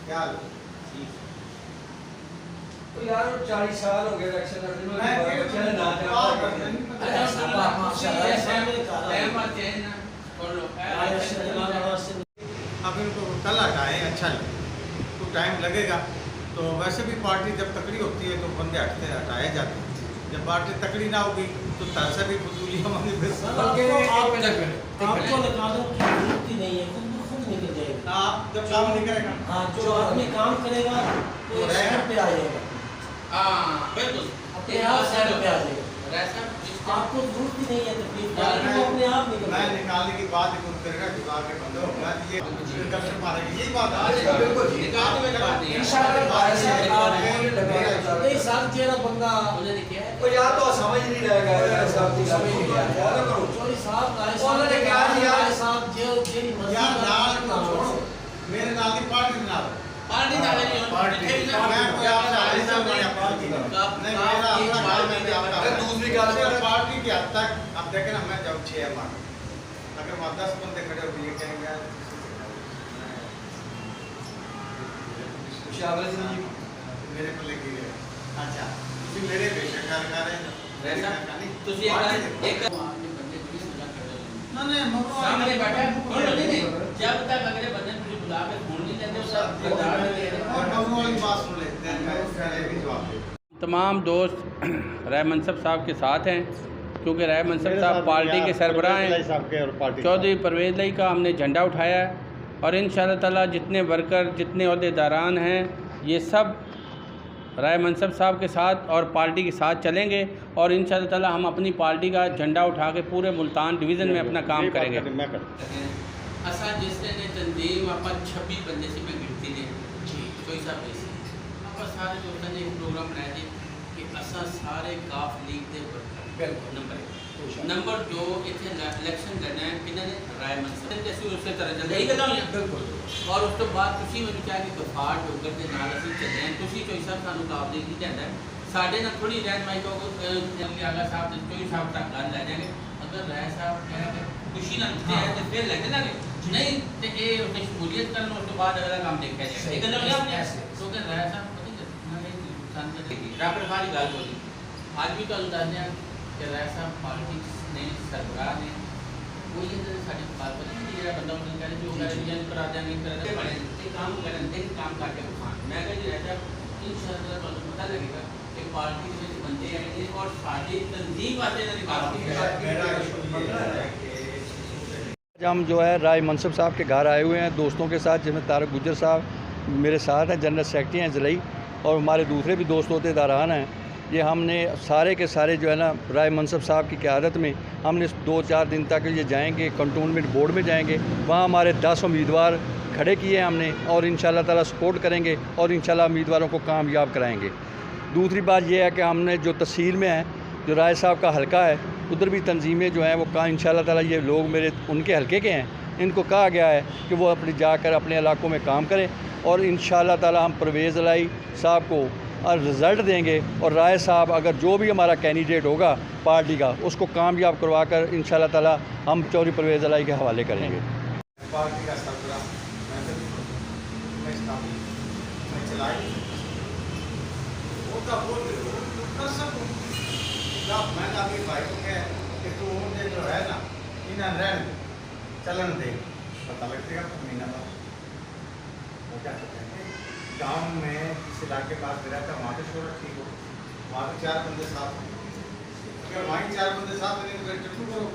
क्या हाल तो यार 40 साल हो गए इलेक्शन लड़ने में चल ना अब इनको कल हटाएं अच्छा लगे तो टाइम लगेगा। तो वैसे भी पार्टी जब तकड़ी होती है तो बंदे हटते हटाए जाते हैं। जब पार्टी तकड़ी ना होगी तो तरसे भी फजूलियाँ होंगी फिर आपको लगा दो कि नहीं है खुद निकल जाएगा। आप जब काम नहीं करेगा हाँ जो आदमी काम करेगा तो साइड पे आ जाएगा। बिल्कुल अपने आप साइड पे आ जाएगा। आपको जरूरत ही नहीं है तकलीफ करने की, अपने आप निकल मैं जाएगा। निकालने की बात ही कौन करेगा जुगाड़ के बंदे होगा ये करके मारेंगे यही बात बिल्कुल नहीं साहब चेहरा बंदा तो यार तो समझ नहीं रहेगा यार साहब की समझ नहीं आ रहा है करो चोरी साहब का उन्होंने क्या किया? साहब जेल यार नाल को छोड़ो मेरे नाल की पार्टी बना दो पार्टी ना लेनी पार्टी मैं कोई आपसे आलिशा बना पार्टी नहीं मेरा अपना काम है आपका अरे दूसरी गल अगर पार्टी की हद तक अब देखें ना मैं जब 6 मान अगर वहाँ 10 बंदे खड़े हो ये कहेंगे यार शाबाश जी मेरे को लेके गए अच्छा ਤੁਸੀਂ ਮੇਰੇ ਬੇਸ਼ੱਕ ਗੱਲ ਕਰ ਰਹੇ ਹੋ ਤੁਸੀਂ ਇੱਕ ਨਾ ਨਾ ਮਗਰੋਂ सामने बैठा नहीं जब तक अगले बंदे तुझे बुला के फोन नहीं देते वो सब किरदार में दे रहे और मगरों वाली बात सुन लेते हैं मैं पहले भी जवाब दे तमाम दोस्त राय मनसब साहब के साथ हैं क्योंकि राय मनसब साहब पार्टी के सरबराह हैं। चौधरी परवेज़ लाई का हमने झंडा उठाया है और इंशाअल्लाह ताला जितने वर्कर जितने अहदेदारान हैं ये सब राय मनसब साहब के साथ और पार्टी के साथ चलेंगे और इंशाअल्लाह ताला हम अपनी पार्टी का झंडा उठा के पूरे मुल्तान डिवीज़न में अपना काम करेंगे। असा जिसने ने तंजीम आप 26 बंदे से मैं गिनती ने कोई सा पैसे आप सारे दोस्तों ने एक प्रोग्राम बनाया थे कि असा सारे काफ लीग के वर्कर नंबर 2 इतने इलेक्शन लड़ना है इन्होंने राय मनसब जैसे उस तरह चलते ही गल बिल्कुल और उस तो बाद तुसी मैंने क्या कि गफार डोगर के नाल असं चले हैं तुसी चोई साहब सानू काफ लीग की कहना है साढ़े ना थोड़ी रहनमाई को आगा साहब चोई साहब तक गल लै जाएंगे अगर राय साहब कहेंगे खुशी ना दिखते हैं तो फिर लग देंगे नहीं तो ये उसने शमूलियत करना उस तो बाद अगला काम देखा जाएगा एक गल आपने क्योंकि राय साहब डॉक्टर खाली गल बोली आज भी तो अंदाज है कि राय साहब पॉलिटिक्स ने सरबराह ने कोई इधर साड़ी बात नहीं मेरा बंदा उन्होंने कह रहे जो कह रहे हैं करा देंगे करा बड़े काम करें दिन काम करके खान मैं कह राय साहब इंशाअल्लाह तो पता लगेगा कि पार्टी में बंदे आएंगे और साड़ी तंजीम वाले ने आज हम जो है राय मनसब साहब के घर आए हुए हैं दोस्तों के साथ जिसमें तारक गुजर साहब मेरे साथ हैं जनरल सेक्रेटरी हैं ज़िलाई और हमारे दूसरे भी दोस्त होते दारान हैं। ये हमने सारे के सारे जो है ना राय मनसब साहब की क़यादत में हमने 2-4 दिन तक ये जाएंगे कंटोनमेंट बोर्ड में जाएंगे वहाँ हमारे 10 उम्मीदवार खड़े किए हमने और इंशाअल्लाह ताला सपोर्ट करेंगे और इंशाअल्लाह उम्मीदवारों को कामयाब कराएंगे। दूसरी बात यह है कि हमने जो तहसील में है जो राय साहब का हलका है उधर भी तंजीमें जो हैं वो कहा इंशाअल्लाह ताला ये लोग मेरे उनके हलके के हैं इनको कहा गया है कि वो अपनी जाकर अपने इलाकों में काम करें और इंशाअल्लाह ताला हम परवेज़ लाई साहब को रिज़ल्ट देंगे और राय साहब अगर जो भी हमारा कैंडिडेट होगा पार्टी का उसको कामयाब करवा कर इंशाअल्लाह ताला हम चौधरी परवेज़ लाई के हवाले करेंगे। पार्टी का सरबराह मैं चलाई वो बोल कर सकूँ जब मैंने अपनी भाई को कहा कि तू मुझे जो है ना इन्हें रहन चलन दे पता लग जाएगा महीना बाद वो क्या कहते हैं गाँव में इस इलाके पास में रहता वहाँ पे शोर ठीक हो वहाँ पे 4 बंदे साथ अगर वहीं 4 बंदे साथ नहीं तो फिर टट्टू करो